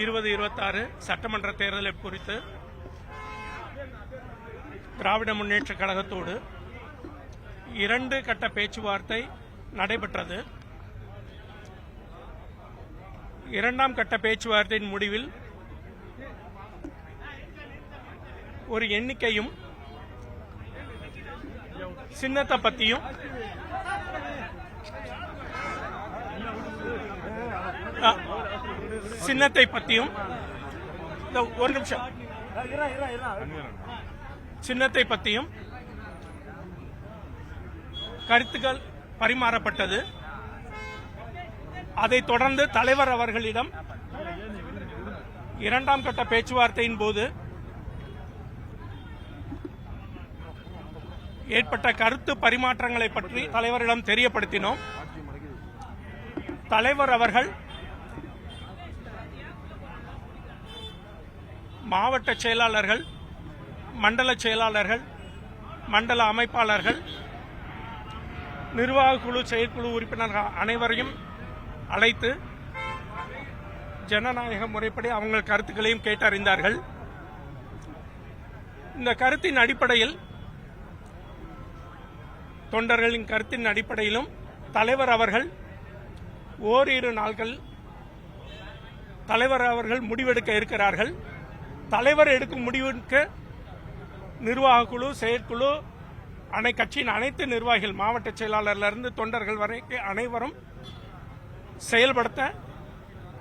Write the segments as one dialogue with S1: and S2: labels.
S1: 2026 சட்டமன்ற தேர்தலை குறித்து திராவிட முன்னேற்ற கழகத்தோடு 2 கட்ட பேச்சுவார்த்தை நடைபெற்றது. 2ஆம் கட்ட பேச்சுவார்த்தையின் முடிவில் ஒரு எண்ணிக்கையும் சின்னத்தை பத்தியும் சின்னத்தை பத்தியும் ஒரு நிமிஷம் சின்னத்தை பத்தியும் கருத்துக்கள் பரிமாறப்பட்டது. அதைத் தொடர்ந்து தலைவர் அவர்களிடம் 2ஆம் கட்ட பேச்சுவார்த்தையின் போது ஏற்பட்ட கருத்து பரிமாற்றங்களை பற்றி தலைவரிடம் தெரியப்படுத்தினோம். தலைவர் அவர்கள் மாவட்ட செயலாளர்கள், மண்டல செயலாளர்கள், மண்டல அமைப்பாளர்கள், நிர்வாக குழு, செயற்குழு உறுப்பினர்கள் அனைவரையும் அழைத்து ஜனநாயக முறைப்படி அவங்க கருத்துக்களையும் கேட்டறிந்தார்கள். இந்த கருத்தின் அடிப்படையில், தொண்டர்களின் கருத்தின் அடிப்படையிலும் தலைவர் அவர்கள் ஓரிரு நாட்கள் தலைவர் அவர்கள் முடிவெடுக்க இருக்கிறார்கள். தலைவர் எடுக்கும் முடிவுக்கு நிர்வாக குழு, செயற்குழு, கட்சியின் அனைத்து நிர்வாகிகள், மாவட்ட செயலாளரிலிருந்து தொண்டர்கள் வரைக்கும் அனைவரும் செயல்படுத்த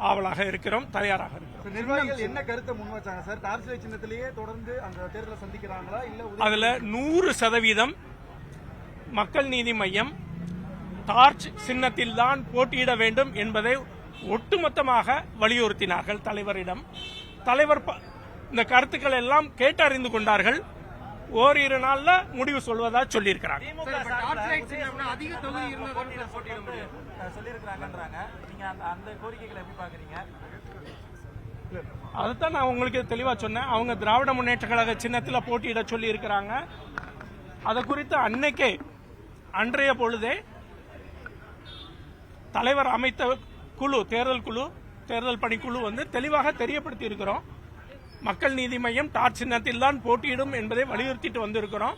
S1: ஆவலாக இருக்கிறோம், தயாராக இருக்கிறோம்.
S2: நிர்வாகிகள் என்ன கருத்தை முன் வச்சாங்க சார்? டார்ச் சின்னத்திலேயே தொடர்ந்து அந்த தேர்தலை சந்திக்கிறாங்களா? இல்ல
S1: அதுல 100% மக்கள் நீதி மையம் டார்ச் சின்னத்தில் தான் போட்டியிட வேண்டும் என்பதை ஒட்டுமொத்தமாக வலியுறுத்தினார்கள் தலைவரிடம். தலைவர் இந்த கருத்துக்கள் எல்லாம் கேட்டறிந்து கொண்டார்கள். ஓரிரு நாள்ல முடிவு சொல்வதா சொல்லியிருக்கிறாங்க. அதைத்தான் நான் உங்களுக்கு தெளிவா சொன்னேன். அவங்க திராவிட முன்னேற்ற கழக சின்னத்தில் போட்டியிட சொல்லி இருக்கிறாங்க. அதை குறித்து அன்றைய பொழுதே தலைவர் அமைத்த குழு, தேர்தல் பணிக்குழு தெளிவாக தெரியப்படுத்தி இருக்கிறோம். மக்கள் நீதி மையம் டார்ச் சின்னத்தில் தான் போட்டியிடும் என்பதை வலியுறுத்திட்டு வந்திருக்கிறோம்.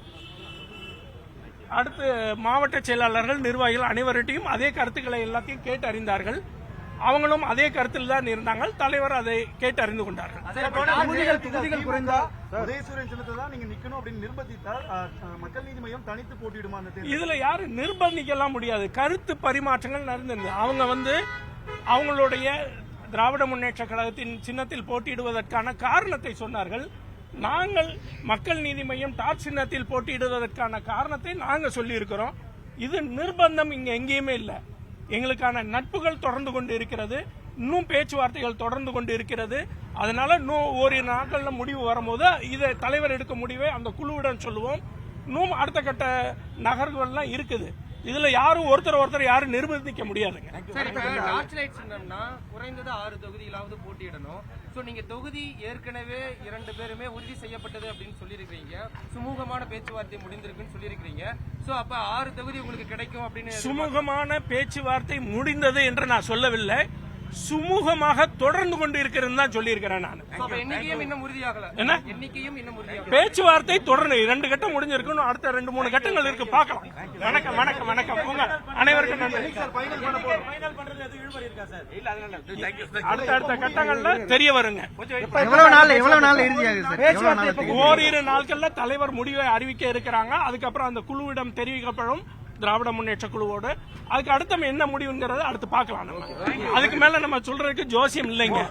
S1: அடுத்து மாவட்ட செயலாளர்கள், நிர்வாகிகள் அனைவர்கிட்டையும் அதே கருத்துக்களை எல்லாத்தையும் கேட்டு அறிந்தார்கள். அவங்களும் அதே கருத்தில் தான் இருந்தாங்க. தலைவர் அதை கேட்டு அறிந்து கொண்டார்கள். இதுல யாரு நிர்பந்திக்கலாம் முடியாது. கருத்து பரிமாற்றங்கள் நடந்தது. அவங்க அவங்களுடைய திராவிட முன்னேற்ற கழகத்தின் சின்னத்தில் போட்டியிடுவதற்கான காரணத்தை சொன்னார்கள். நாங்கள் மக்கள் நீதி மையம் டார்ச் சின்னத்தில் போட்டியிடுவதற்கான காரணத்தை நாங்கள் சொல்லியிருக்கிறோம். இது நிர்பந்தம் இங்க எங்கேயுமே இல்லை. எங்களுக்கான நட்புகள் தொடர்ந்து கொண்டு இருக்கிறது. இன்னும் பேச்சுவார்த்தைகள் தொடர்ந்து கொண்டு இருக்கிறது. அதனால இன்னும் ஓரிரு நாட்கள்ல முடிவு வரும்போது இதை தலைவர் எடுக்க முடிவை அந்த குழுவிடம் சொல்லுவோம். இன்னும் அடுத்த கட்ட நகர்வுகள்லாம் இருக்குது. இதுல யாரும் ஒருத்தர் யாரும் நிர்பந்திக்க முடியாதுங்க.
S3: குறைந்தது 6 தொகுதியிலாவது போட்டியிடணும். நீங்க தொகுதி ஏற்கனவே 2 பேருமே உறுதி செய்யப்பட்டது அப்படின்னு சொல்லியிருக்கீங்க. சுமூகமான பேச்சுவார்த்தை முடிந்திருக்குன்னு சொல்லியிருக்கீங்க. அப்ப 6 தொகுதி உங்களுக்கு கிடைக்கும் அப்படின்னு.
S1: சுமூகமான பேச்சுவார்த்தை முடிந்தது என்று நான் சொல்லவில்லை. சுமூகமாக தொடர்ந்து கொண்டு இருக்கிறது தான் சொல்லியிருக்கிறேன் நான்.
S3: எண்ணிக்கையும் இன்னும் உறுதியாகல. எண்ணிக்கையும் இன்னும் உறுதியாக
S1: பேச்சுவார்த்தை தொடர்ந்து 2 கட்டம் முடிஞ்சிருக்கு. அடுத்த 2-3 கட்டங்கள் இருக்கு, பார்க்கலாம். வணக்கம் வணக்கம் வணக்கம். உங்க அனைவருக்கும் நன்றி. அடுத்த கட்டங்கள்ல தெரிய வருங்க. ஓரிரு நாட்கள்ல தலைவர் முடிவை அறிவிக்க இருக்கிறாங்க. அதுக்கப்புறம் அந்த குழுவிடம் தெரிவிக்கப்படும், திராவிட முன்னேற்ற குழுவோடு. அதுக்கு அடுத்த என்ன முடிவுங்கிறத அடுத்து பார்க்கலாம். நம்ம அதுக்கு மேல நம்ம சொல்றதுக்கு ஜோசியம் இல்லைங்க.